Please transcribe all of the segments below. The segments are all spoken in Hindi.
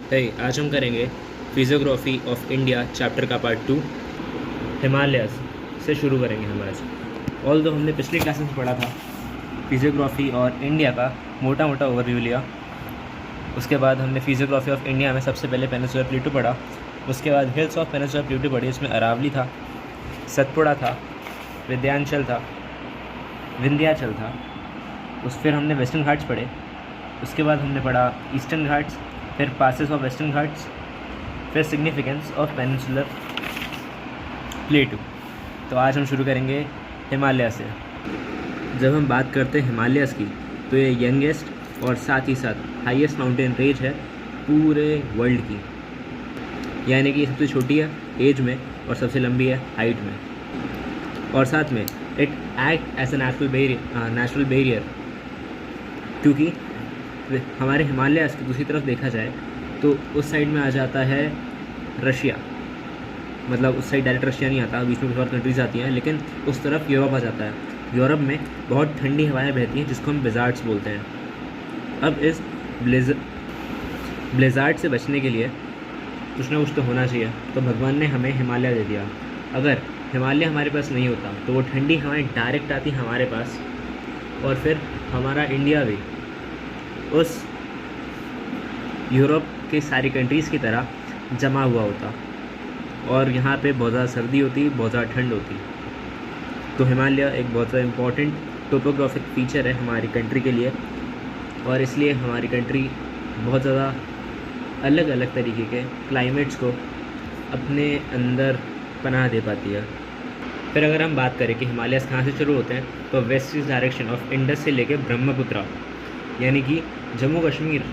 आज हम करेंगे फिजियोग्राफी ऑफ इंडिया चैप्टर का पार्ट 2 हिमालयस से शुरू करेंगे हम आज। ऑल्दो हमने पिछली क्लास में पढ़ा था फिजियोग्राफी और इंडिया का मोटा मोटा ओवरव्यू लिया। उसके बाद हमने फिजियोग्राफी ऑफ इंडिया में सबसे पहले पेनिनसुलर प्लेटू पढ़ा। उसके बाद हिल्स ऑफ पेनिनसुलर प्लेटू पढ़ी, इसमें अरावली था, सतपुड़ा था, विंध्याचल था। फिर हमने वेस्टर्न घाट्स पढ़े। उसके बाद हमने पढ़ा ईस्टर्न घाट्स, फिर पासेस ऑफ वेस्टर्न घाट्स, फिर सिग्निफिकेंस ऑफ पेनिनसुलर प्लेटू। तो आज हम शुरू करेंगे हिमालय से। जब हम बात करते हैं हिमालयस की तो ये यंगेस्ट और साथ ही साथ हाईएस्ट माउंटेन रेंज है पूरे वर्ल्ड की, यानी कि सबसे छोटी है एज में और सबसे लंबी है हाइट में। और साथ में it act as a natural barrier, क्योंकि हमारे हिमालयस की दूसरी तरफ देखा जाए तो उस साइड में आ जाता है रशिया, मतलब उस साइड डायरेक्ट रशिया नहीं आता, बीच में कुछ और कंट्रीज़ आती हैं, लेकिन उस तरफ यूरोप आ जाता है। यूरोप में बहुत ठंडी हवाएं बहती हैं जिसको हम ब्लिज़ार्ड्स बोलते हैं। अब इस ब्लिज़ार्ड से बचने के लिए कुछ ना कुछ तो होना चाहिए, तो भगवान ने हमें हिमालय दे दिया। अगर हिमालय हमारे पास नहीं होता तो वो ठंडी हवाएं डायरेक्ट आती हमारे पास, और फिर हमारा इंडिया भी उस यूरोप के सारी कंट्रीज़ की तरह जमा हुआ होता और यहाँ पे बहुत ज़्यादा सर्दी होती, बहुत ज़्यादा ठंड होती। तो हिमालय एक बहुत ज़्यादा इम्पॉर्टेंट टोपोग्राफिक फीचर है हमारी कंट्री के लिए, और इसलिए हमारी कंट्री बहुत ज़्यादा अलग अलग तरीके के क्लाइमेट्स को अपने अंदर पनाह दे पाती है। फिर अगर हम बात करें कि हिमालयस कहाँ से शुरू होते हैं, तो west east direction of Indus से लेके ब्रह्मपुत्रा, यानी कि जम्मू कश्मीर,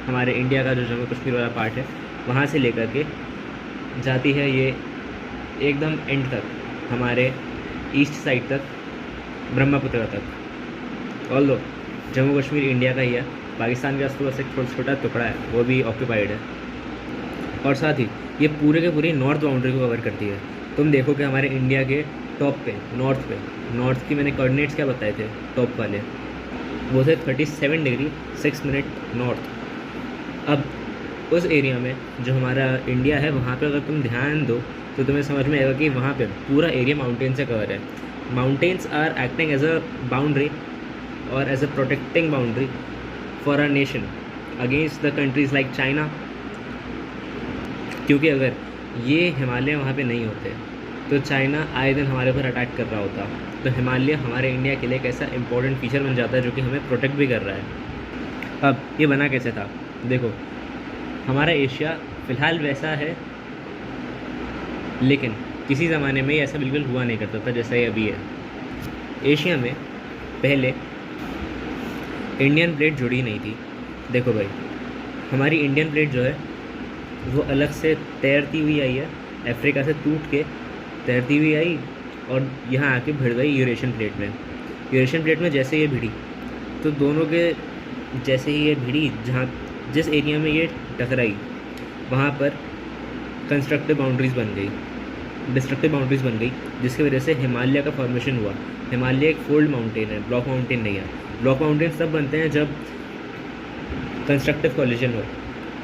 हमारे इंडिया का जो जम्मू कश्मीर वाला पार्ट है, वहाँ से लेकर के जाती है ये एकदम एंड तक, हमारे ईस्ट साइड तक, ब्रह्मपुत्र तक। ऑल्दो जम्मू कश्मीर इंडिया का ही है, पाकिस्तान के पास तो बस एक छोटा टुकड़ा है, वो भी ऑक्यूपाइड है। और साथ ही ये पूरे के पूरी नॉर्थ बाउंड्री को कवर करती है। तुम देखो कि हमारे इंडिया के टॉप पे नॉर्थ की मैंने कोऑर्डिनेट्स क्या बताए थे टॉप वाले, वो थे 37 डिग्री 6 मिनट नॉर्थ। अब उस एरिया में जो हमारा इंडिया है, वहाँ पे अगर तुम ध्यान दो तो तुम्हें समझ में आएगा कि वहाँ पे पूरा एरिया माउंटेन से कवर है। Mountains are acting as a boundary और as a protecting boundary for our nation against the countries like China, क्योंकि अगर ये हिमालय वहाँ पे नहीं होते तो चाइना आए दिन हमारे ऊपर अटैक कर रहा होता। तो हिमालय हमारे इंडिया के लिए एक ऐसा इंपॉर्टेंट फीचर बन जाता है जो कि हमें प्रोटेक्ट भी कर रहा है। अब ये बना कैसे था, देखो हमारा एशिया फ़िलहाल वैसा है, लेकिन किसी ज़माने में ऐसा बिल्कुल हुआ नहीं करता था जैसा ये अभी है। एशिया में पहले इंडियन प्लेट जुड़ी नहीं थी। देखो भाई, हमारी इंडियन प्लेट जो है वो अलग से तैरती हुई आई है, अफ्रीका से टूट के तैरती हुई आई और यहाँ आके भिड़ गई यूरेशियन प्लेट में। यूरेशियन प्लेट में जैसे ये भिड़ी तो दोनों के जैसे ही ये भिड़ी, जिस एरिया में ये टकराई वहाँ पर कंस्ट्रक्टिव बाउंड्रीज़ बन गई, डिस्ट्रक्टिव बाउंड्रीज़ बन गई, जिसकी वजह से हिमालय का फॉर्मेशन हुआ। हिमालय एक फोल्ड माउंटेन है, ब्लॉक माउंटेन नहीं है। ब्लॉक माउंटेन तब बनते हैं जब कंस्ट्रक्टिव कोलिजन हो,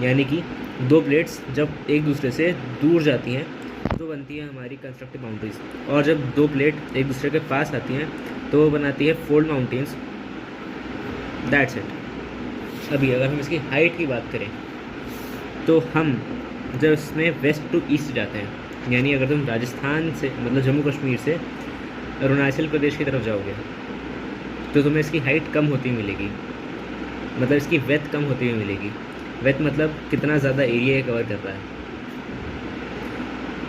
यानी कि दो प्लेट्स जब एक दूसरे से दूर जाती हैं तो बनती है हमारी कंस्ट्रक्टिव बाउंड्रीज़, और जब दो प्लेट एक दूसरे के पास आती हैं तो वो बनाती है फोल्ड माउंटेन्स। That's it. अभी अगर हम इसकी हाइट की बात करें तो हम जब इसमें वेस्ट टू ईस्ट जाते हैं, यानी अगर तुम राजस्थान से, मतलब जम्मू कश्मीर से अरुणाचल प्रदेश की तरफ जाओगे तो तुम्हें इसकी हाइट कम होती हुई मिलेगी, मतलब इसकी वेथ कम होती हुई मिलेगी। वेथ मतलब कितना ज़्यादा एरिया कवर कर रहा है।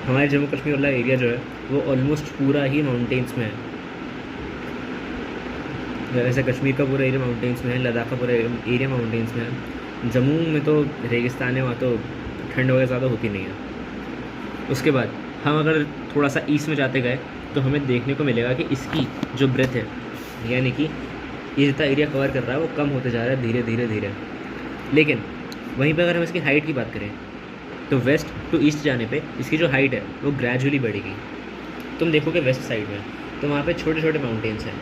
हमारे जम्मू कश्मीर वाला एरिया जो है वो ऑलमोस्ट पूरा ही माउंटेन्स में है। जैसे कश्मीर का पूरा एरिया माउंटेन्स में है, लद्दाख का पूरा एरिया माउंटेन्स में है। जम्मू में तो रेगिस्तान है, वहाँ तो ठंड वगैरह ज़्यादा होती नहीं है। उसके बाद हम अगर थोड़ा सा ईस्ट में जाते गए तो हमें देखने को मिलेगा कि इसकी जो ब्रेथ है, यानी कि ये जितना एरिया कवर कर रहा है वो कम होते जा रहा है धीरे धीरे। लेकिन वहीं पर अगर हम इसकी हाइट की बात करें तो वेस्ट टू ईस्ट जाने पे इसकी जो हाइट है वो ग्रेजुअली बढ़ेगी। तुम देखोगे वेस्ट साइड में तो वहाँ पे छोटे छोटे माउंटेन्स हैं,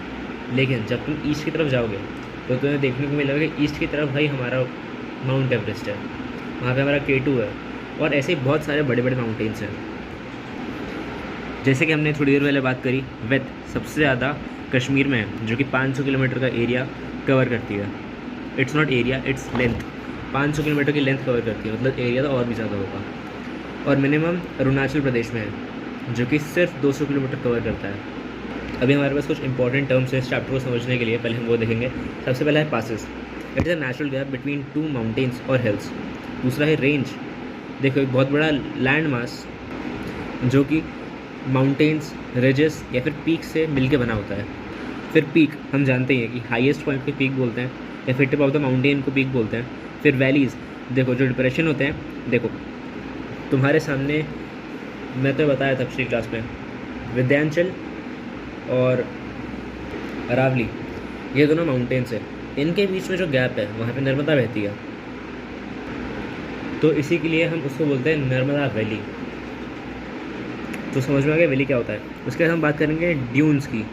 लेकिन जब तुम ईस्ट की तरफ जाओगे तो तुम्हें देखने को मिलेगा कि ईस्ट की तरफ भाई हमारा माउंट एवरेस्ट है, वहाँ पे हमारा K2 है, और ऐसे ही बहुत सारे बड़े बड़े माउंटेन्स हैं। जैसे कि हमने थोड़ी देर पहले बात करी, विथ सबसे ज़्यादा कश्मीर में है, जो कि 500 किलोमीटर का एरिया कवर करती है। It's not area, its length. 500 kilometre की लेंथ कवर करती है, मतलब एरिया तो और भी ज़्यादा होगा। और मिनिमम अरुणाचल प्रदेश में है, जो कि सिर्फ 200 किलोमीटर कवर करता है। अभी हमारे पास कुछ इंपॉर्टेंट टर्म्स हैं इस चैप्टर को समझने के लिए, पहले हम वो देखेंगे। सबसे पहला है passes. It is a natural gap between two mountains और हिल्स। दूसरा है रेंज। देखो, एक बहुत बड़ा लैंड मास जो कि माउंटेन्स, रिजेस या फिर पीक से मिलके बना होता है। फिर पीक, हम जानते हैं कि हाईएस्ट पॉइंट को पीक बोलते हैं, या फिर टिप ऑफ द माउंटेन को पीक बोलते हैं। फिर वैलीज़, देखो जो डिप्रेशन होते हैं, देखो तुम्हारे सामने मैं तो बताया था पिछली क्लास में, विंध्याचल और अरावली, ये दोनों माउंटेन्स हैं। इनके बीच में जो गैप है वहाँ पे नर्मदा बहती है, तो इसी के लिए हम उसको बोलते हैं नर्मदा वैली। तो समझ में आ गया वैली क्या होता है। उसके बाद हम बात करेंगे ड्यून्स की।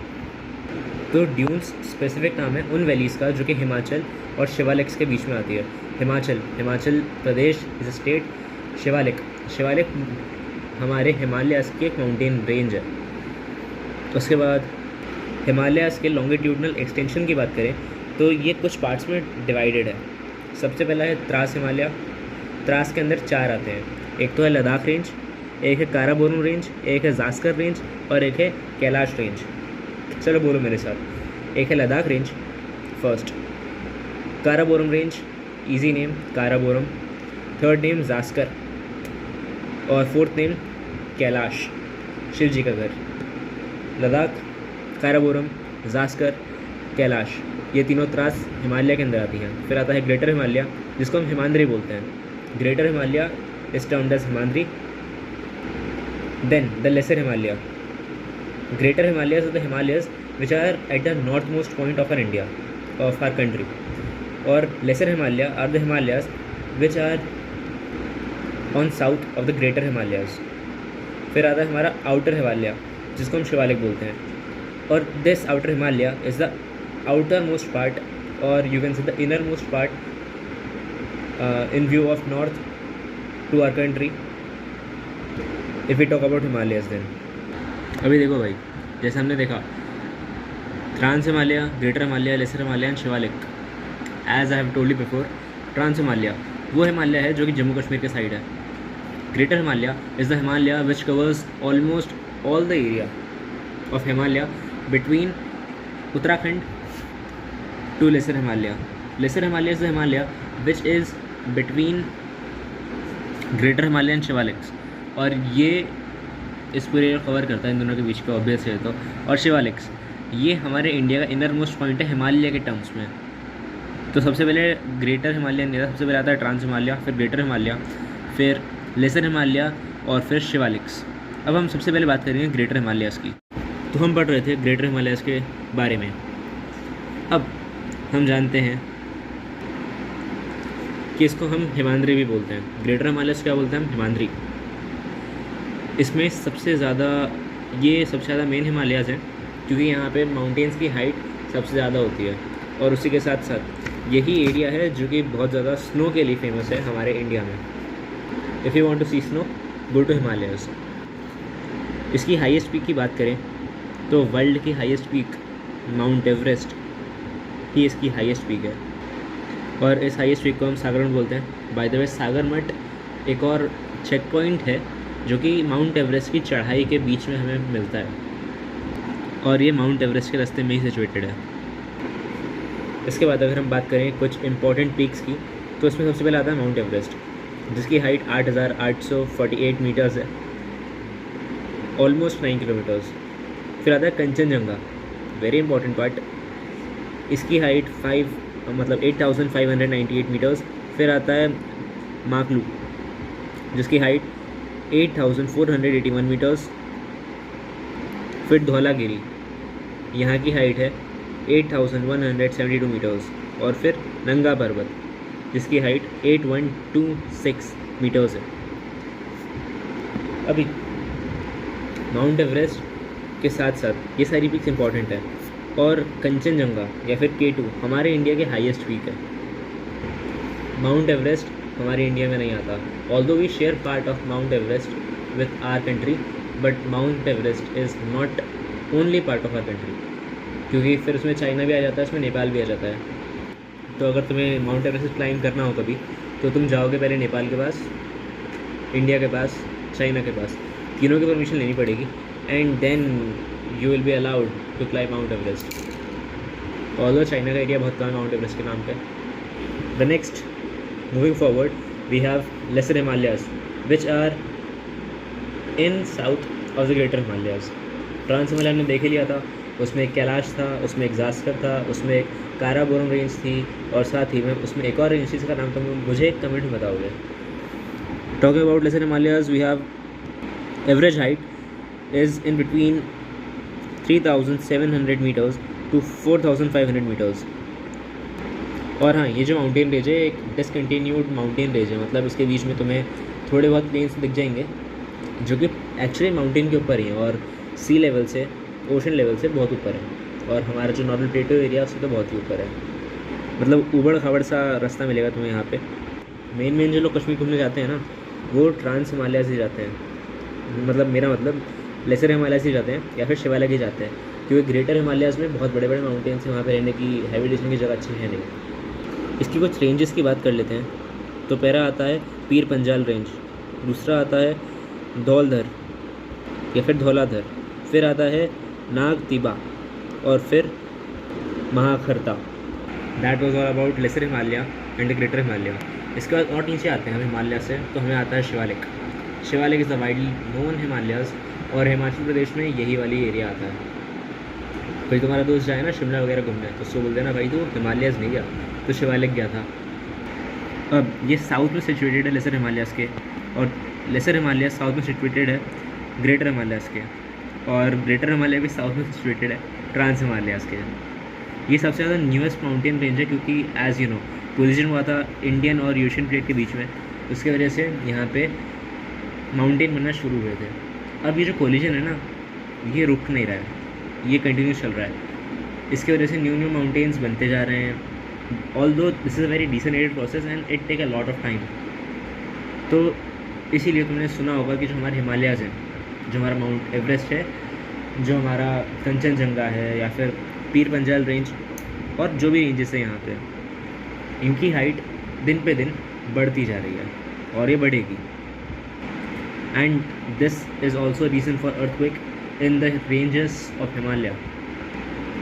तो ड्यून्स स्पेसिफिक नाम है उन वैलीज़ का जो कि हिमाचल और शिवालिक्स के बीच में आती है। Himachal Pradesh is a state. Shivalik हमारे हिमालयाज़ की एक माउंटेन रेंज है। उसके बाद हिमालयाज़ के लॉन्गिट्यूडनल एक्सटेंशन की बात करें तो ये कुछ पार्ट्स में डिवाइडेड है। सबसे पहला है द्रास हिमालय। द्रास के अंदर 4 आते हैं, एक तो है लद्दाख रेंज, एक है काराकोरम रेंज, एक है जास्कर रेंज और एक है कैलाश रेंज। चलो बोलो मेरे साथ। एक है Ladakh range first, Karakoram range, easy name Karakoram, third name Zanskar और फोर्थ नेम कैलाश, शिव जी का घर। लद्दाख, काराकोरम, जास्कर, कैलाश, ये तीनों त्रास हिमालय के अंदर आती हैं। फिर आता है ग्रेटर हिमालय, जिसको हम हिमाद्री बोलते हैं। Greater Himalaya is termed as Himadri. Then the lesser Himalaya. Greater Himalayas are the Himalayas which are at the north most point of our India, of our country. और lesser Himalaya are the Himalayas which are on south of the greater Himalayas. फिर आता है हमारा आउटर हिमालय, जिसको हम शिवालिक बोलते हैं। और this outer Himalaya is the outer most part, और you can say the inner most part in view of north to our country if we talk about Himalayas then। अभी देखो भाई, जैसे हमने देखा trans Himalaya, greater Himalaya, lesser Himalaya and Shivalik. As I have told you before, trans Himalaya वो हिमालय है जो कि जम्मू कश्मीर के साइड है। Greater Himalaya is the Himalaya which covers almost all the area of Himalaya between Uttarakhand to lesser Himalaya. Lesser Himalaya is the Himalaya which is between greater Himalaya and Shivaliks, और ये इस पूरे एरिया कवर करता है इन दोनों के बीच का, ऑब्वियस है तो। और शिवालिक्स ये हमारे इंडिया का इनर मोस्ट पॉइंट है हिमालय के टर्म्स में। तो सबसे पहले ग्रेटर हिमालय नहीं था, सबसे पहले आता है ट्रांस हिमालय, फिर ग्रेटर हिमालय, फिर लेसर हिमालय और फिर शिवालिक्स। अब हम सबसे पहले बात करेंगे ग्रेटर हिमालयस की। तो हम पढ़ रहे थे ग्रेटर हिमालयस के बारे में। अब हम जानते हैं कि इसको हम हिमाद्री भी बोलते हैं। ग्रेटर हिमालयस क्या बोलते हैं हम? हिमाद्री। इसमें सबसे ज़्यादा मेन हिमालयाज़ हैं, क्योंकि यहाँ पे माउंटेन्स की हाइट सबसे ज़्यादा होती है। और उसी के साथ साथ यही एरिया है जो कि बहुत ज़्यादा स्नो के लिए फेमस है हमारे इंडिया में। If you want to see snow, go to Himalayas. इसकी हाईएस्ट पीक की बात करें तो वर्ल्ड की हाईएस्ट पीक माउंट एवरेस्ट ही इसकी हाईएस्ट पीक है, और इस हाईएस्ट पीक को हम सागरमठ बोलते हैं। बाय द वे, सागरमठ एक और चेक पॉइंट है जो कि माउंट एवरेस्ट की चढ़ाई के बीच में हमें मिलता है, और ये माउंट एवरेस्ट के रास्ते में ही सिचुएटेड है। इसके बाद अगर हम बात करें कुछ इंपॉर्टेंट पीक्स की, तो इसमें सबसे पहले आता है माउंट एवरेस्ट, जिसकी हाइट 8,848 मीटर्स है, ऑलमोस्ट 9 किलोमीटर्स। फिर आता है कंचनजंगा, वेरी इंपॉर्टेंट पार्ट, इसकी हाइट 8,598 मीटर्स। फिर आता है माकलू, जिसकी हाइट 8,481 मीटर्स। फिर धौलागिरी, यहाँ की हाइट है 8,172 मीटर्स। और फिर नंगा पर्वत, जिसकी हाइट 8,126 मीटर्स है। अभी माउंट एवरेस्ट के साथ साथ ये सारी पीक्स इंपॉर्टेंट है, और कंचनजंगा या फिर K2 हमारे इंडिया के हाईएस्ट पीक है। माउंट एवरेस्ट हमारे इंडिया में नहीं आता। Although we share part of Mount Everest with our country, but Mount Everest is not only part of our country, क्योंकि फिर उसमें चाइना भी आ जाता है, उसमें नेपाल भी आ जाता है। तो अगर तुम्हें माउंट एवरेस्ट क्लाइंब करना हो कभी, तो तुम जाओगे पहले नेपाल के पास, इंडिया के पास, चाइना के पास, तीनों की परमिशन लेनी पड़ेगी, and then you will be allowed to climb Mount Everest. Although China का एरिया बहुत कम है माउंट एवरेस्ट के नाम पे। The next, moving forward, we have lesser Himalayas which are in south of the greater Himalayas. Trans Himalaya ने देख लिया था, उसमें एक कैलाश था, उसमें एक जास्कर था, उसमें एक काराकोरम रेंज थी, और साथ ही में उसमें एक और रेंज थी जिसका नाम तुम मुझे एक कमेंट में बताओगे। Talking about lesser Himalayas, we have average height is in between 3,700 metres to 4,500 metres. और हाँ, ये जो माउंटेन रेंज है एक डिसकंटिन्यूड माउंटेन रेंज है, मतलब इसके बीच में तुम्हें थोड़े बहुत प्लेन्स दिख जाएंगे जो कि एक्चुअली माउंटेन के ऊपर ही हैं और सी लेवल से, ओशन लेवल से बहुत ऊपर है, और हमारा जो नॉर्मल प्लेटो एरिया उससे तो बहुत ही ऊपर है। मतलब उबड़ खाबड़ सा रास्ता मिलेगा तुम्हें यहाँ पे। मेन जो लोग कश्मीर घूमने जाते हैं ना, वो ट्रांस हिमालय से जाते हैं, मतलब मेरा मतलब लेसर हिमालय से जाते हैं या फिर शिवालय के जाते हैं, क्योंकि ग्रेटर हिमालयाज़ में बहुत बड़े बड़े माउंटेन्स हैं, वहाँ पे रहने की हैबिटेशन की जगह अच्छी है नहीं। इसकी कुछ रेंजेस की बात कर लेते हैं। तो पहला आता है पीर पंजाल रेंज, दूसरा आता है धौलधर या फिर धौलाधर, फिर आता है नाग तिबा, और फिर महाखरता। That was all about lesser Himalaya and greater Himalaya. इसके बाद और नीचे आते हैं हम हिमालय से, तो हमें आता है Shivalik. Shivalik is the widely known Himalayas, और हिमाचल प्रदेश में यही वाली एरिया आता है। कोई तुम्हारा दोस्त जाए ना शिमला वगैरह घूमने, तो उसको बोल देना भाई तू हिमालयाज़ नहीं गया, तो शिवालिक गया था। अब ये साउथ में सिचुएटेड है लेसर हिमालयाज़ के, और लेसर हिमालय साउथ में सिचुएटेड है ग्रेटर हिमालयाज़ के, और ग्रेटर हिमालय भी साउथ में सिचुएटेड है ट्रांस हिमालयाज़ के। ये सबसे ज़्यादा न्यूएस्ट माउंटेन रेंज है, क्योंकि एज़ यू नो कोलिजन हुआ था इंडियन और एशियन प्लेट के बीच में, उसके वजह से यहाँ पे माउंटेन बनना शुरू हुए थे। अब ये जो कोलिजन है ना, ये रुक नहीं रहा है, ये कंटिन्यू चल रहा है। इसकी वजह से न्यू माउंटेन्स बनते जा रहे हैं। Although this is a very descended process and it take a lot of time. तो इसीलिए तुमने सुना होगा कि जो हमारे हिमालयाज़ हैं, जो हमारा माउंट एवरेस्ट है, जो हमारा कंचनजंगा है, या फिर पीर पंजाल रेंज, और जो भी रेंजेस हैं यहाँ पे, इनकी हाइट दिन पे दिन बढ़ती जा रही है, और ये बढ़ेगी। And this is also reason for earthquake in the ranges of Himalaya.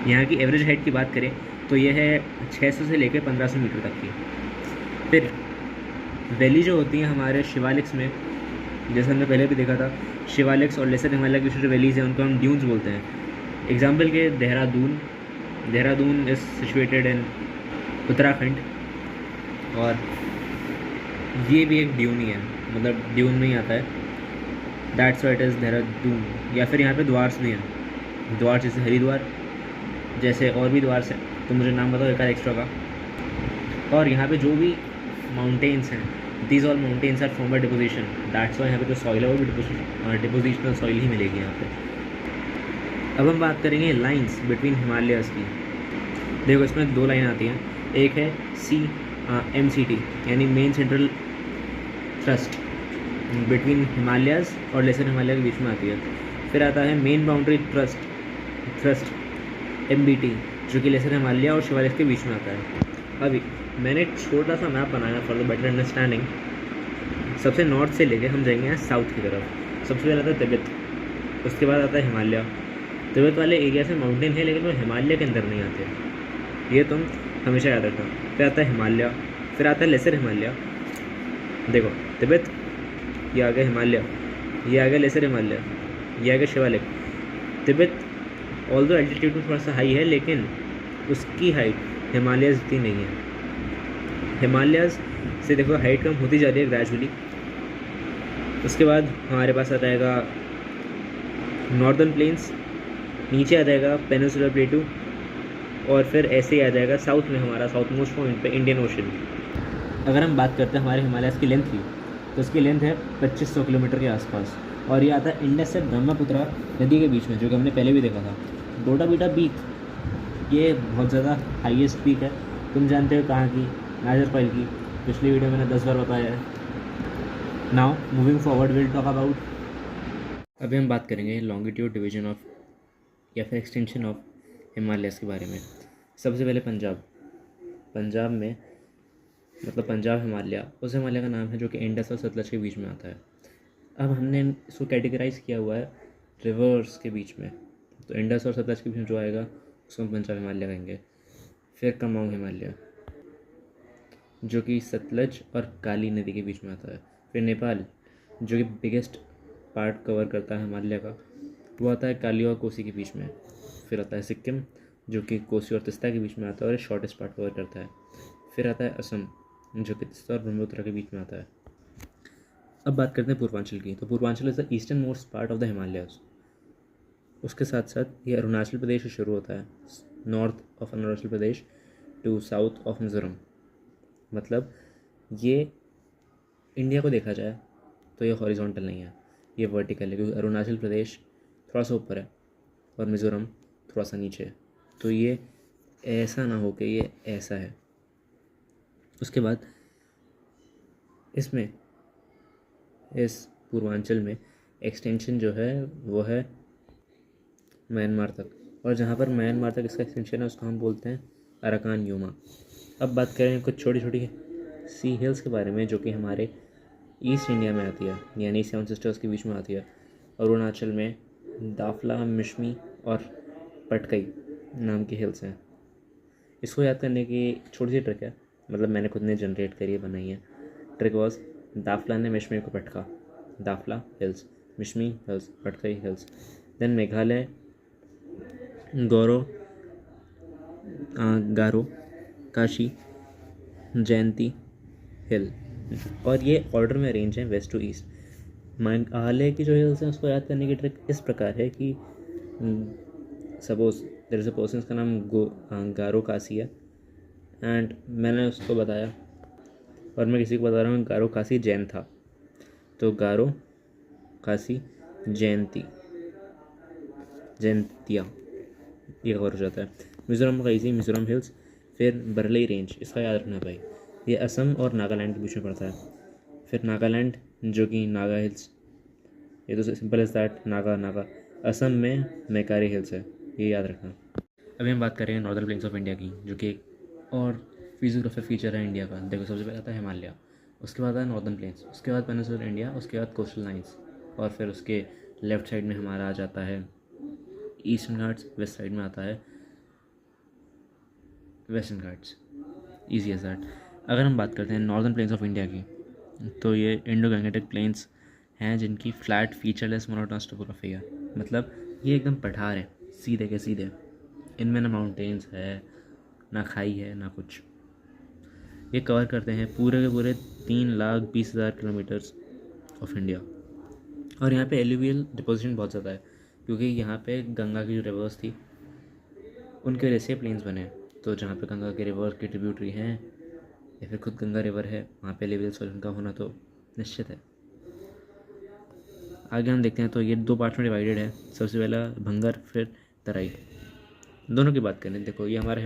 यहाँ की एवरेज हाइट की बात करें तो ये है 600 से लेकर 1500 मीटर तक की। फिर वैली जो होती हैं हमारे शिवालिक्स में, जैसे हमने पहले भी देखा था, शिवालिक्स और लेसर हिमालय की जो वैलीज़ हैं उनको हम ड्यून्स बोलते हैं। एग्जाम्पल के Dehradun is situated in Uttarakhand, और ये भी एक ड्यून ही है, मतलब ड्यून में ही आता है, that's why it is Dehradun. या फिर यहाँ पे द्वार्स भी हैं, द्वार जैसे हरिद्वार, जैसे और भी द्वार हैं, तो मुझे नाम बताओ एक एक्स्ट्रा का। और यहाँ पे जो भी माउंटेन्स हैं, these all mountains are from a deposition, that's why यहाँ पे जो सॉइल है वो भी डिपोजिशनल सॉइल ही मिलेगी यहाँ पे। अब हम बात करेंगे लाइंस बिटवीन हिमालयाज़ की। देखो इसमें दो लाइन आती हैं, एक है MCT यानी main central thrust, between Himalayas और लेसर हिमालय के बीच में आती है। फिर आता है मेन बाउंड्री थ्रस्ट MBT, जो कि लेसर हिमालय और शिवालिक के बीच में आता है। अभी मैंने एक छोटा सा मैप बनाया फॉर द बेटर अंडरस्टैंडिंग। सबसे नॉर्थ से लेके हम जाएंगे साउथ की तरफ। सबसे पहले आता है तिब्बत, उसके बाद आता है हिमालय। तिब्बत वाले एरिया से माउंटेन है, लेकिन वो हिमालय के अंदर नहीं आते, ये तुम हमेशा याद रखना। फिर आता है हिमालय, फिर आता है लेसर हिमालय। देखो तिब्बत, ये आ गया हिमालय, ये आ गया लेसर हिमालय, ये आ गया शिवालिक। तिब्बत ऑल्दो एल्टीट्यूड में थोड़ा सा हाई है, लेकिन उसकी हाइट हिमालयाज़ जितनी नहीं है। हिमालयाज़ से देखो हाइट कम होती जा रही है ग्रेजुअली। उसके बाद हमारे पास आ जाएगा नॉर्दर्न प्लेन्स, नीचे आ जाएगा पेनिनसुलर प्लेटू, और फिर ऐसे ही आ जाएगा साउथ में हमारा साउथ मोस्ट पॉइंट पे इंडियन ओशन। अगर हम बात करते हैं हमारे हिमालयाज़ की लेंथ की, तो उसकी लेंथ है 2500 किलोमीटर के आसपास, और ये आता है इंडस से ब्रह्मपुत्रा नदी के बीच में, जो कि हमने पहले भी देखा था। डोडा बीटा पीक, ये बहुत ज़्यादा हाईएस्ट पीक है। तुम जानते हो कहाँ की? नाजरपाइल की। पिछली वीडियो मैंने 10 बार बताया है। Now moving forward will talk about, अभी हम बात करेंगे लॉन्गिट्यूड डिवीजन ऑफ या फिर एक्सटेंशन ऑफ हिमालयस के बारे में। सबसे पहले पंजाब में मतलब पंजाब हिमालय उस हिमालय का नाम है जो कि इंडस और सतलज के बीच में आता है। अब हमने इसको कैटेगराइज किया हुआ है रिवर्स के बीच में, तो इंडस और सतलज के बीच में जो आएगा उसको हम पंजाब हिमालय कहेंगे। फिर कुमाऊं हिमालय जो कि सतलज और काली नदी के बीच में आता है। फिर नेपाल जो कि बिगेस्ट पार्ट कवर करता है हिमालय का, वो आता है काली और कोसी के बीच में। फिर आता है सिक्किम जो कि कोसी और तिस्ता के बीच में आता है और शॉर्टेस्ट पार्ट कवर करता है। फिर आता है असम जो कि तिस्ता और ब्रह्मपुत्र के बीच में आता है। अब बात करते हैं पूर्वांचल की, तो Purvanchal is the eastern most part of the Himalayas. उसके साथ साथ ये अरुणाचल प्रदेश से शुरू होता है, north of Arunachal Pradesh to south of Mizoram. मतलब ये इंडिया को देखा जाए तो ये हॉरिजॉन्टल नहीं है, ये वर्टिकल है, क्योंकि अरुणाचल प्रदेश थोड़ा सा ऊपर है और मिज़ोरम थोड़ा सा नीचे है, तो ये ऐसा ना हो कि ये ऐसा है। उसके बाद इसमें इस पूर्वांचल में एक्सटेंशन जो है वो है म्यांमार तक, और जहाँ पर म्यांमार तक इसका एक्सटेंशन है उसको हम बोलते हैं अराकान योमा। अब बात करें कुछ छोटी छोटी सी हिल्स के बारे में जो कि हमारे ईस्ट इंडिया में आती है, यानी 7 सिस्टर्स के बीच में आती है। अरुणाचल में दाफला, मिशमी और पटकई नाम की हिल्स हैं। इसको याद करने की छोटी सी ट्रिक है, मतलब मैंने खुद ने जनरेट करी है, बनाई है। ट्रिक वॉज दाफला ने मिशमी को पटका, Dafla hills, Mishmi hills, Patkai hills. Then Meghalaya Garo, Khasi, Jaintia hill, और ये ऑर्डर में अरेंज हैं वेस्ट टू ईस्ट। मेघालय की जो हिल्स हैं उसको याद करने की ट्रिक इस प्रकार है कि suppose there is a person, का नाम गारो काशी है, एंड मैंने उसको बताया और मैं किसी को बता रहा हूँ गारो काशी जैन था, तो गारो काशी जयंतिया ये कवर हो जाता है। मिज़ोरम का इजी मिज़ोरम हिल्स। फिर बरलई रेंज, इसका याद रखना भाई, ये असम और नागालैंड के बीच में पड़ता है। फिर नागालैंड जो कि नागा हिल्स, ये तो simple is that, Naga. Assam में मैकारी हिल्स है, ये याद रखना। अभी हम बात करेंगे नॉर्दर्न प्लेन्स ऑफ इंडिया की, जो कि एक और फिजियोग्राफी फीचर है इंडिया का। देखो सबसे पहले आता है हिमालय, उसके बाद आता है नॉर्दर्न प्लेन्स, उसके बाद पेनिनसुलर इंडिया, उसके बाद कोस्टल लाइन्स, और फिर उसके लेफ्ट साइड में हमारा आ जाता है ईस्टर्न घाट्स, वेस्ट साइड में आता है Western Ghats. Easy as that. अगर हम बात करते हैं नॉर्दर्न प्लेन्स ऑफ इंडिया की, तो ये इंडो गैंगेटिक प्लेन्स हैं जिनकी फ्लैट फीचरलेस मोनोटोनस टोपोग्राफी है। मतलब ये एकदम पठार है, सीधे के सीधे, इनमें ना माउंटेन्स है, ना खाई है, ना कुछ। ये कवर करते हैं पूरे के पूरे 3,20,000 किलोमीटर्स ऑफ इंडिया। और यहाँ पे एलुवियल डिपोजिशन बहुत ज़्यादा है, क्योंकि यहाँ पे गंगा की जो रिवर्स थी उनके वजह से प्लेन्स बने हैं। तो जहाँ पे गंगा के रिवर के ट्रिब्यूटरी हैं या फिर खुद गंगा रिवर है, वहाँ पे एलुवियल सॉइल का होना तो निश्चित है। आगे हम देखते हैं, तो ये 2 पार्ट्स में डिवाइडेड है। सबसे पहला भंगर, फिर तराई। दोनों की बात करें, देखो ये हमारा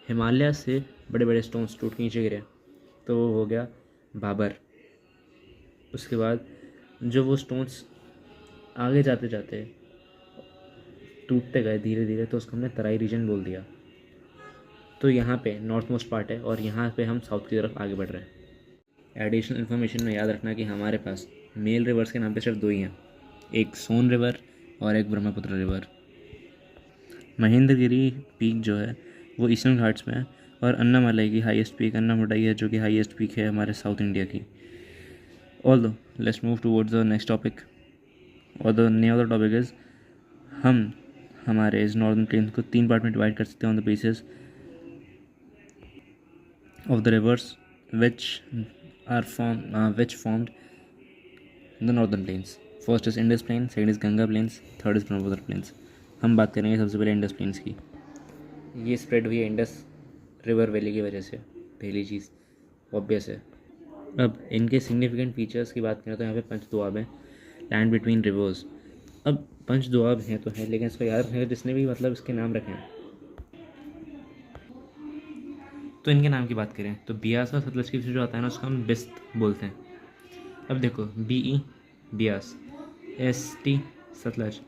हिमालय से बड़े बड़े स्टोन्स टूट के नीचे गिरे, तो वो हो गया बाबर। उसके बाद जो वो स्टोन्स आगे जाते जाते टूटते गए धीरे धीरे, तो उसको हमने तराई रीजन बोल दिया। तो यहाँ पे नॉर्थ मोस्ट पार्ट है और यहाँ पे हम साउथ की तरफ आगे बढ़ रहे हैं। एडिशनल इन्फॉर्मेशन में याद रखना कि हमारे पास मेल रिवर्स के नाम पे सिर्फ 2 ही हैं, एक सोन रिवर और एक ब्रह्मपुत्र रिवर। महेंद्रगिरी पीक जो है वो ईस्टर्न घाट्स में है, और अन्नामलाई की हाईएस्ट पीक अन्नामलाई है जो कि हाईएस्ट पीक है हमारे साउथ इंडिया की। Although let's move towards the next topic, और the name of the topic is, हम हमारे इस नॉर्दर्न प्लेन्स को 3 पार्ट में डिवाइड कर सकते हैं on the basis of the rivers which formed the northern plains. First is Indus plain, second is Ganga plains, third is Brahmaputra plains. हम बात करेंगे सबसे पहले इंडस प्लेन्स की। ये स्प्रेड हुई है इंडस रिवर वैली की वजह से, पहली चीज़ ऑब्वियस है। अब इनके सिग्निफिकेंट फीचर्स की बात करें तो यहाँ पे 5 दोआब हैं, लैंड बिटवीन रिवर्स। अब 5 दोआब हैं तो हैं, लेकिन इसको याद रखना जिसने भी मतलब इसके नाम रखे हैं, तो इनके नाम की बात करें तो बियास और सतलज के बीच में जो आता है ना उसको हम बिस्त बोलते हैं। अब देखो BE बियास, ST सतलज,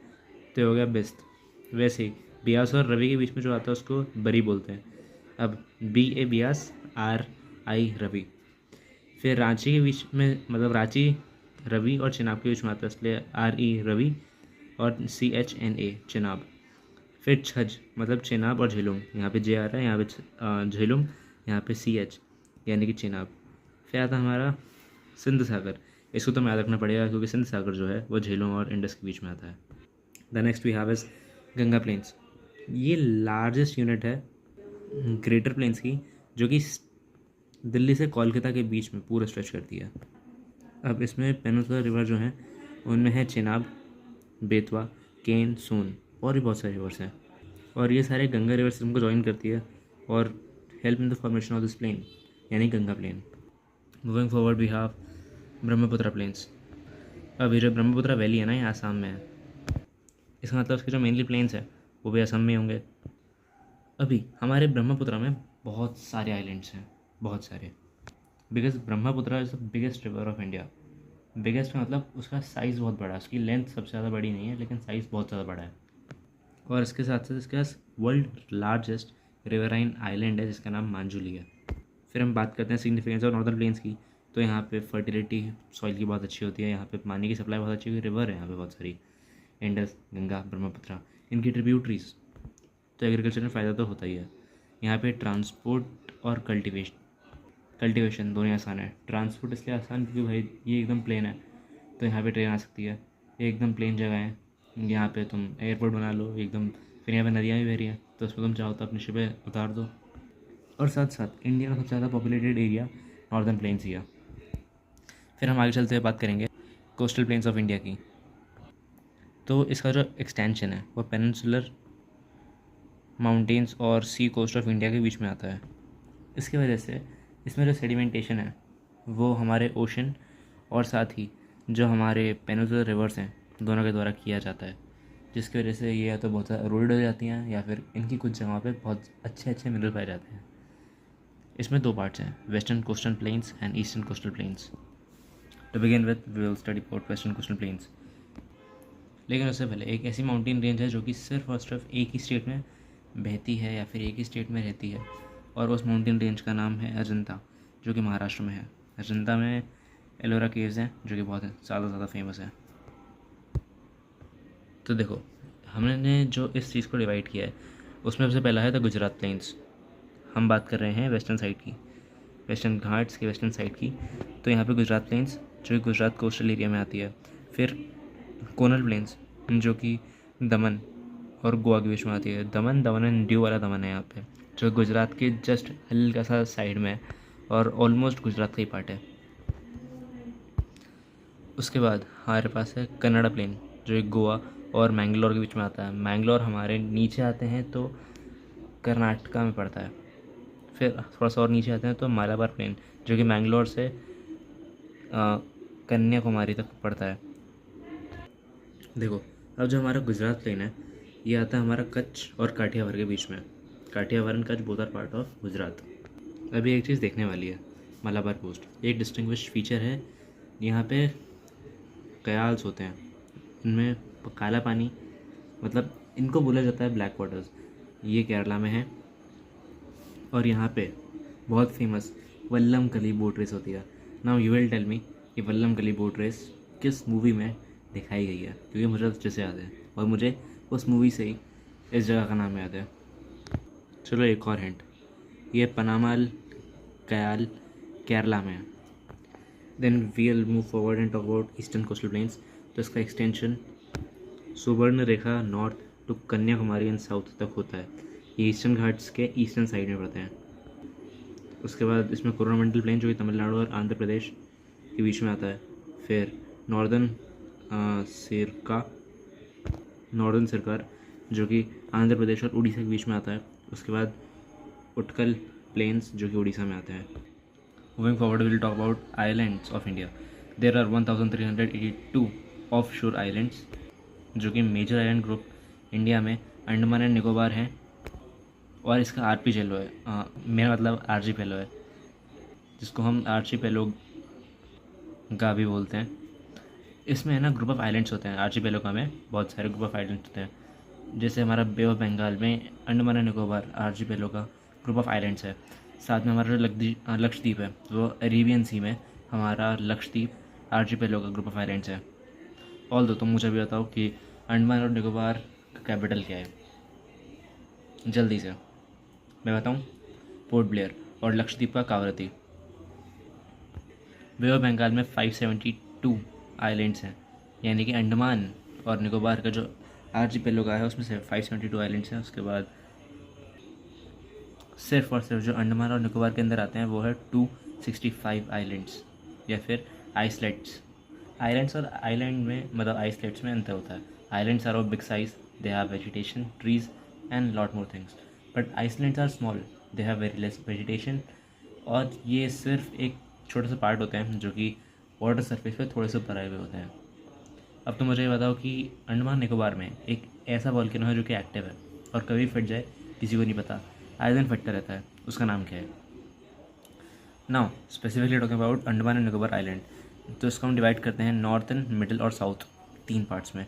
तो हो गया बिस्त। वैसे ही बियास और रवि के बीच में जो आता है उसको बरी बोलते हैं। अब BA बियास, RI रवि। फिर रांची के बीच में मतलब रांची रवि और चिनाब के बीच में आता है इसलिए RE रवि और CHNA चिनाब। फिर छज मतलब चिनाब और झेलुम, यहाँ पे J आ रहा है, यहाँ पे झेलुम, यहाँ पे CH यानी कि चिनाब। फिर आता है हमारा सिंध सागर, इसको तो याद रखना पड़ेगा क्योंकि सिंध सागर जो है वो झेलुम और इंडस के बीच में आता है। The next we have is Ganga plains. ये लार्जेस्ट यूनिट है ग्रेटर प्लेन्स की, जो कि दिल्ली से कोलकाता के बीच में पूरा स्ट्रेच करती है। अब इसमें पेनिनसुलर रिवर जो हैं उनमें है चिनाब, बेतवा, केन, सोन और भी बहुत सारे रिवर्स हैं, और ये सारे गंगा रिवर सिस्टम को ज्वाइन करती है और help in the formation of this plain यानी Ganga plain. Moving forward we have Brahmaputra plains. अब ये जो ब्रह्मपुत्र वैली है ना ये आसाम में है, इसका मतलब उसके जो मेनली प्लेन्स हैं वो भी असम में होंगे। अभी हमारे ब्रह्मपुत्र में बहुत सारे आइलैंड्स हैं, बहुत सारे, because Brahmaputra is the biggest river of India. Biggest मतलब उसका साइज़ बहुत बड़ा है, उसकी लेंथ सबसे ज़्यादा बड़ी नहीं है लेकिन साइज़ बहुत ज़्यादा बड़ा है। और इसके साथ साथ इसके पास वर्ल्ड लार्जेस्ट रिवराइन आइलैंड है जिसका नाम मांजुली है। फिर हम बात करते हैं सिग्निफिकेंस ऑफ नॉर्दर्न प्लेन्स की, तो यहाँ पे फर्टिलिटी सॉइल की बहुत अच्छी होती है, यहाँ पे पानी की सप्लाई बहुत अच्छी हुई, रिवर है यहाँ पे बहुत सारी, इंडस, गंगा, ब्रह्मपुत्र, इनकी ट्रिब्यूटरीज, तो एग्रीकल्चर में फ़ायदा तो होता ही है। यहाँ पे ट्रांसपोर्ट और कल्टीवेशन दोनों आसान है। ट्रांसपोर्ट इसलिए आसान क्योंकि भाई ये एकदम प्लेन है, तो यहाँ पे ट्रेन आ सकती है, ये एकदम प्लेन जगह है, यहाँ पे तुम एयरपोर्ट बना लो एकदम, फिर यहाँ पे नदियाँ भी बह रही हैं तो उसमें तुम चाहो तो अपने शिप उतार दो। और साथ साथ इंडिया का सबसे ज़्यादा पॉपुलेटेड एरिया नॉर्दर्न प्लेन्स ही है। फिर हम आगे चलते हुए बात करेंगे कोस्टल प्लेन्स ऑफ इंडिया की। तो इसका जो एक्सटेंशन है वो पेनिनसुलर माउंटेन्स और सी कोस्ट ऑफ इंडिया के बीच में आता है। इसकी वजह से इसमें जो सेडिमेंटेशन है वो हमारे ओशन और साथ ही जो हमारे पेनिनसुलर रिवर्स हैं दोनों के द्वारा किया जाता है, जिसकी वजह से ये या तो बहुत ज़्यादा रोड हो जाती हैं या फिर इनकी कुछ जगहों पे बहुत अच्छे अच्छे मिनरल पाए जाते हैं। इसमें दो पार्ट्स हैं, western coastal plains and eastern coastal plains. To begin with we will study about western coastal plains. लेकिन उससे पहले एक ऐसी माउंटेन रेंज है जो कि सिर्फ और सिर्फ एक ही स्टेट में बहती है या फिर एक ही स्टेट में रहती है, और उस माउंटेन रेंज का नाम है अजंता, जो कि महाराष्ट्र में है। अजंता में एलोरा केव्स हैं जो कि बहुत ज़्यादा फेमस है। तो देखो हमने जो इस चीज़ को डिवाइड किया है उसमें सबसे पहला है द गुजरात प्लेन्स। हम बात कर रहे हैं वेस्टर्न साइड की, वेस्टर्न घाट्स के वेस्टर्न साइड की। तो यहाँ पे गुजरात प्लेन्स जो कि गुजरात कोस्टल एरिया में आती है। फिर कोनल प्लेन्स जो कि दमन और गोवा के बीच में आती है। दमन एंड ड्यू वाला दमन है यहाँ पे, जो गुजरात के जस्ट हल्का सा साइड में है और ऑलमोस्ट गुजरात का ही पार्ट है। उसके बाद हमारे पास है कन्नड़ा प्लेन जो एक गोवा और मैंगलोर के बीच में आता है। मैंगलोर हमारे नीचे आते हैं तो कर्नाटका में पड़ता है। फिर थोड़ा सा और नीचे आते हैं तो मालाबार प्लेन जो कि मैंगलोर से कन्याकुमारी तक पड़ता है। देखो अब जो हमारा गुजरात प्लेन है ये आता है हमारा कच्छ और काठियावाड़ के बीच में। Kathiawar and Kutch both are part of Gujarat. अभी एक चीज़ देखने वाली है, मालाबार कोस्ट एक डिस्टिंग्विश फीचर है। यहाँ पे कयाल्स होते हैं, इनमें काला पानी, मतलब इनको बोला जाता है ब्लैक वाटर्स। ये केरला में है और यहाँ पे बहुत फेमस वल्लम कली बोट रेस होती है। Now you will tell me कि वल्लम कली बोट रेस किस मूवी में दिखाई गई है, क्योंकि मुझे अच्छे से याद है और मुझे उस मूवी से ही इस जगह का नाम याद है। चलो एक और हिंट, ये पनामाल कयाल केरला में है। Then we will move forward and talk about eastern coastal plains. तो इसका extension Subarnarekha north to Kanyakumari and south तक होता है। ये ईस्टर्न घाट्स के ईस्टर्न साइड में पड़ते हैं। उसके बाद इसमें कोरोनामंडल प्लेन जो कि तमिलनाडु और आंध्र प्रदेश के बीच में आता है। फिर नॉर्दर्न सिरकार जो कि आंध्र प्रदेश और उड़ीसा के बीच में आता है। उसके बाद उटकल प्लेन्स जो कि उड़ीसा में आते हैं। Moving forward will talk about islands of India. There are 1382 off shore islands, जो कि मेजर आइलैंड ग्रुप इंडिया में अंडमान एंड निकोबार हैं और इसका आर्चीपेलो है, मेरा मतलब आर्चीपेलो है, जिसको हम आर्चीपेलोगा भी बोलते हैं। इसमें है ना ग्रुप ऑफ आइलैंड्स होते हैं। आर्चीपेलोगा में बहुत सारे ग्रुप ऑफ आइलैंड्स होते हैं। जैसे हमारा बे ऑफ बंगाल में Andaman and Nicobar archipelago group of islands है। साथ में हमारा जो लक्षद्वीप है वो अरेबियन सी में हमारा लक्षद्वीप आर्चीपेलोगा ग्रुप ऑफ आइलैंड्स है। ऑल दो तुम मुझे भी बताओ कि अंडमान और निकोबार का कैपिटल क्या है, जल्दी से। मैं बताऊँ, पोर्ट ब्लेयर। और लक्षद्वीप का कावरती। बे ऑफ बंगाल में 572 आइलैंड्स हैं, यानी कि अंडमान और निकोबार का जो आर्चीपेलोगा है उसमें से 572 आइलैंड्स हैं। उसके बाद सिर्फ और सिर्फ जो अंडमान और निकोबार के अंदर आते हैं वो है 265 आइलैंड्स, या फिर आइसलैंड्स। आइलैंड्स और आइलैंड में मतलब आइसलैंड्स में अंतर होता है। Islands are of big size, they have vegetation, trees and lot more things, but islands are small, they have very less vegetation. और ये सिर्फ एक छोटे से पार्ट होते हैं जो कि वाटर सरफेस पे थोड़े से ऊपर आए हुए होते हैं। अब तो मुझे ये बताओ कि अंडमान निकोबार में एक ऐसा वॉल्केनो है जो कि एक्टिव है और कभी फट जाए किसी को नहीं पता, आए दिन फटता रहता है, उसका नाम क्या है? Now specifically talking about Andaman and Nicobar island, तो इसको हम डिवाइड करते हैं नॉर्थन, मिडिल और साउथ, 3 पार्ट्स में।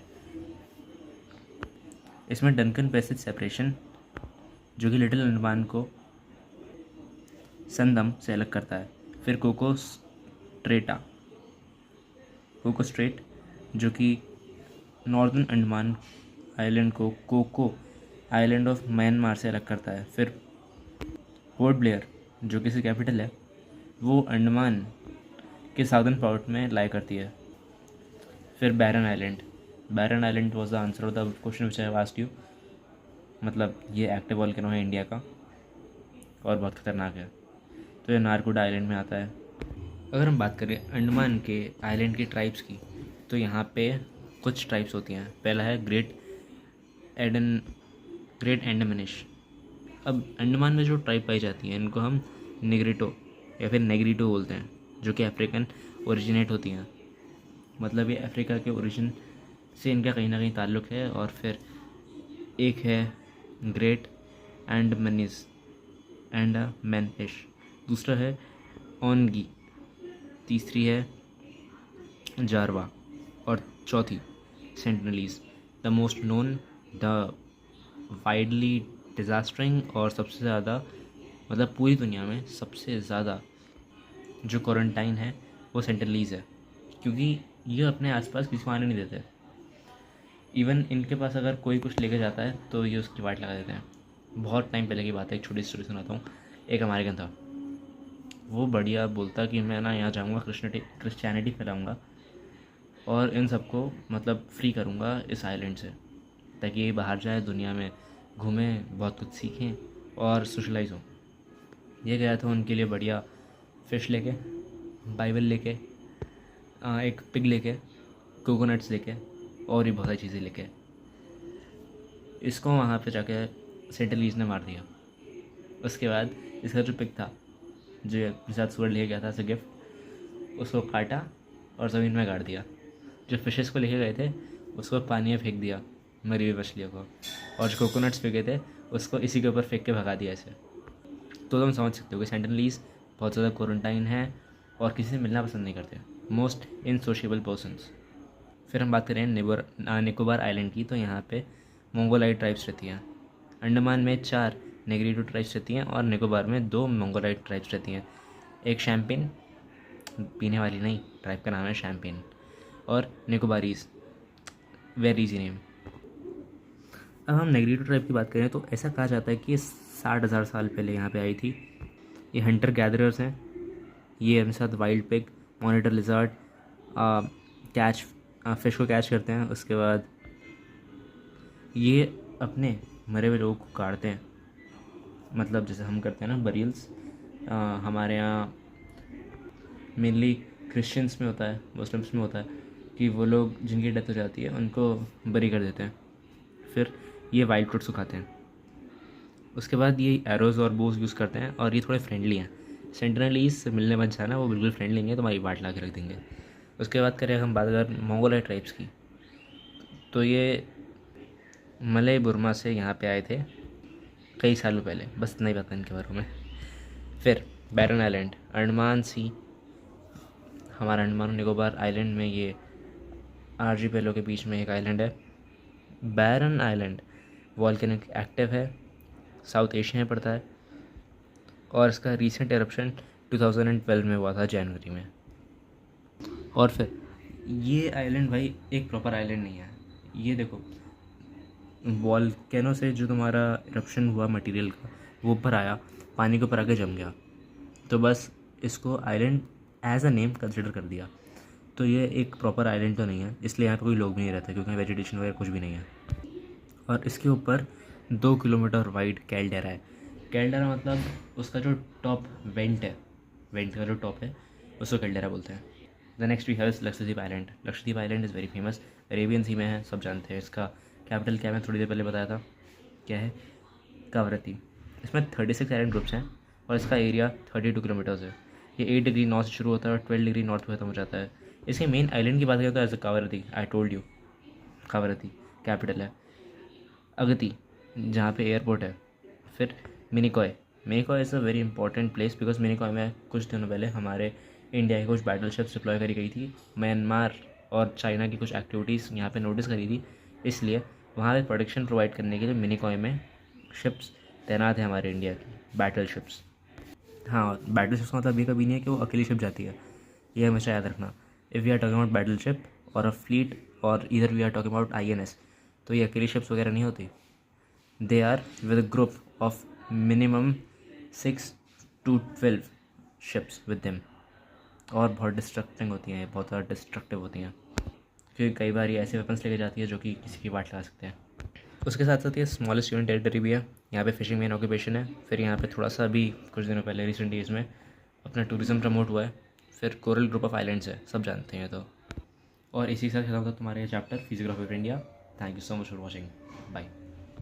इसमें डंकन पैसेज सेपरेशन जो कि लिटिल अंडमान को संदम से अलग करता है। फिर कोको स्ट्रेट जो कि नॉर्दर्न अंडमान आइलैंड को कोको आइलैंड ऑफ म्यांमार से अलग करता है। फिर पोर्ट ब्लेयर जो कि इसकी कैपिटल है वो अंडमान के साउदर्न पार्ट में लाई करती है। फिर Barren island was the answer of the question which I have asked you, मतलब ये एक्टिव वॉल्केनो है इंडिया का और बहुत खतरनाक है, तो ये नारकोडा आइलैंड में आता है। अगर हम बात करें अंडमान के आइलैंड की ट्राइब्स की, तो यहाँ पे कुछ ट्राइब्स होती हैं। पहला है ग्रेट एंडमनिश। अब अंडमान में जो ट्राइब पाई जाती हैं इनको हम निग्रिटो या फिर नेग्रिटो बोलते हैं, जो कि अफ्रीकन ओरिजिनेट होती हैं, मतलब ये अफ्रीका के ओरिजिन से इनका कहीं ना कहीं ताल्लुक़ है। और फिर एक है ग्रेट एंडमनिस एंड मैनफिश, दूसरा है ओनगी, तीसरी है जारवा और चौथी Sentinelese. The most known, the widely disastering और सबसे ज़्यादा मतलब पूरी दुनिया में सबसे ज़्यादा जो क्वारंटाइन है वो सेंटिनलीज है, क्योंकि ये अपने आसपास किसी को आने नहीं देते। इवन इनके पास अगर कोई कुछ लेके जाता है तो ये उसकी वाट लगा देते हैं। बहुत टाइम पहले की बात है, एक छोटी स्टोरी सुनाता हूँ। एक अमेरिकन था, वो बढ़िया बोलता कि मैं ना यहाँ जाऊँगा, क्रिश्चियनिटी फैलाऊँगा और इन सबको मतलब फ्री करूँगा इस आइलैंड से, ताकि ये बाहर जाए, दुनिया में घूमें, बहुत कुछ सीखें और सोशलाइज हों। ये गया था उनके लिए बढ़िया फ़िश लेके, बाइबल लेके, एक पिग लेके, कोकोनट्स लेके और भी बहुत सारी चीज़ें लेके। इसको वहाँ पे जाके सेंटिनलीज ने मार दिया। उसके बाद इसका जो पिग था जो साथ सुअर लेके गया था एज गिफ्ट, उसको काटा और ज़मीन में गाड़ दिया। जो फिशेस को लेके गए थे उसको पानी में फेंक दिया, मरी हुई मछलियों को, और जो कोकोनट्स फेंके थे उसको इसी के ऊपर फेंक के भगा दिया ऐसे। तो तुम समझ सकते हो कि सेंटिनलीज बहुत ज़्यादा क्वारंटाइन है और किसी से मिलना पसंद नहीं करते, मोस्ट इनसोशिएबल पर्सन्स। फिर हम बात करें निकोबार आइलैंड की, तो यहाँ पे मंगोलाइट ट्राइब्स रहती हैं। अंडमान में 4 नेग्रिटो ट्राइब्स रहती हैं और निकोबार में 2 मंगोलाइट ट्राइब्स रहती हैं। एक शैम्पेन, पीने वाली नहीं, ट्राइब का नाम है शैम्पेन, और निकोबारीज, वेरी इजी नेम। अब हम नेग्रिटो ट्राइब की बात करें तो ऐसा कहा जाता है कि 60,000 साल पहले यहाँ पे आई थी। ये हंटर गैदरर्स हैं, ये अपने साथ wild pig, monitor lizard, fish को कैच करते हैं। उसके बाद ये अपने मरे हुए लोगों को काटते हैं, मतलब जैसे हम करते हैं ना बरियल्स, हमारे यहाँ मेनली क्रिश्चियंस में होता है, मुस्लिम्स में होता है कि वो लोग जिनकी डेथ हो जाती है उनको बरी कर देते हैं। फिर ये वाइल्ड फ्रूट्स को खाते हैं। उसके बाद ये एरोज़ और बोज यूज़ करते हैं और ये थोड़े फ्रेंडली हैं। सेंटिनलीज से मिलने मत जाना, वो बिल्कुल फ्रेंडली नहीं है, तुम्हारी वाट ला के रख देंगे। उसके बाद करें हम बात अगर मंगोलाइट ट्राइब्स की, तो ये मलय बुर्मा से यहाँ पे आए थे कई सालों पहले, बस इतना ही पता इनके बारे में। फिर बैरन आइलैंड, अंडमान सी, हमारा अंडमान निकोबार आइलैंड में ये आर्जीपेलो के बीच में एक आइलैंड है। बैरन आइलैंड वॉल्केनिक एक्टिव है, साउथ एशिया में पड़ता है और इसका रीसेंट एरप्शन 2012 में हुआ था जनवरी में। और फिर ये आइलैंड भाई एक प्रॉपर आइलैंड नहीं है। ये देखो, वॉल्केनो से जो तुम्हारा इरप्शन हुआ मटेरियल का वो ऊपर आया, पानी के ऊपर आके जम गया, तो बस इसको island as a name consider कर दिया। तो ये एक प्रॉपर आइलैंड तो नहीं है, इसलिए यहाँ पे कोई लोग भी नहीं रहते क्योंकि वेजिटेशन वगैरह कुछ भी नहीं है। और इसके ऊपर 2 किलोमीटर वाइड कैल्डेरा है। कैल्डेरा मतलब उसका जो टॉप वेंट है, वेंट का जो टॉप है उसको कैल्डेरा बोलते हैं। The next we have is Lakshadweep island. Lakshadweep island is very famous, Arabian sea में है, सब जानते हैं। इसका कैपिटल क्या, मैं थोड़ी देर पहले बताया था, क्या है, कावरत्ती। इसमें 36 आइलैंड ग्रुप्स हैं और इसका एरिया 32 किलोमीटर्स है। ये 8 डिग्री नॉर्थ से शुरू होता है और 12 डिग्री नॉर्थ में खत्म हो जाता है। इसके मेन आइलैंड की बात करें तो as a Kavaratti, I told you, Kavaratti capital है। अगती, जहाँ पे एयरपोर्ट है। फिर Minicoy. Minicoy is a very important place because Minicoy में कुछ दिनों पहले हमारे इंडिया की कुछ बैटल शिप्स डिप्लॉय करी गई थी। म्यांमार और चाइना की कुछ एक्टिविटीज़ यहाँ पे नोटिस करी थी, इसलिए वहाँ पे प्रोटेक्शन प्रोवाइड करने के लिए मिनिकॉय में शिप्स तैनात है हमारे इंडिया की, बैटल शिप्स। हाँ, बैटल शिप्स का मतलब ये कभी नहीं है कि वो अकेली शिप जाती है, ये हमेशा याद रखना। If we are talking about battleship और अ फ्लीट और इधर we are talking about INS, तो ये अकेली शिप्स वगैरह नहीं होती। They are with a group of minimum 6 to 12 ships with them. और बहुत डिस्ट्रक्टिंग होती हैं, बहुत ज़्यादा डिस्ट्रक्टिव होती हैं क्योंकि कई बार ये ऐसे वेपन्स लेके जाती है जो कि किसी की वाट लगा सकते हैं। उसके साथ साथ ये स्मॉलेस्ट यूनियन टेरिटरी भी है। यहाँ पे फिशिंग मेन ऑक्यूपेशन है। फिर यहाँ पे थोड़ा सा अभी कुछ दिनों पहले रिसेंट ईयर्स में अपना टूरिज़्म प्रमोट हुआ है। फिर कोरल ग्रुप ऑफ आइलैंड्स है, सब जानते हैं तो। और इसी के साथ खत्म होता तुम्हारा ये chapter physiography of India. Thank you so much for watching, bye.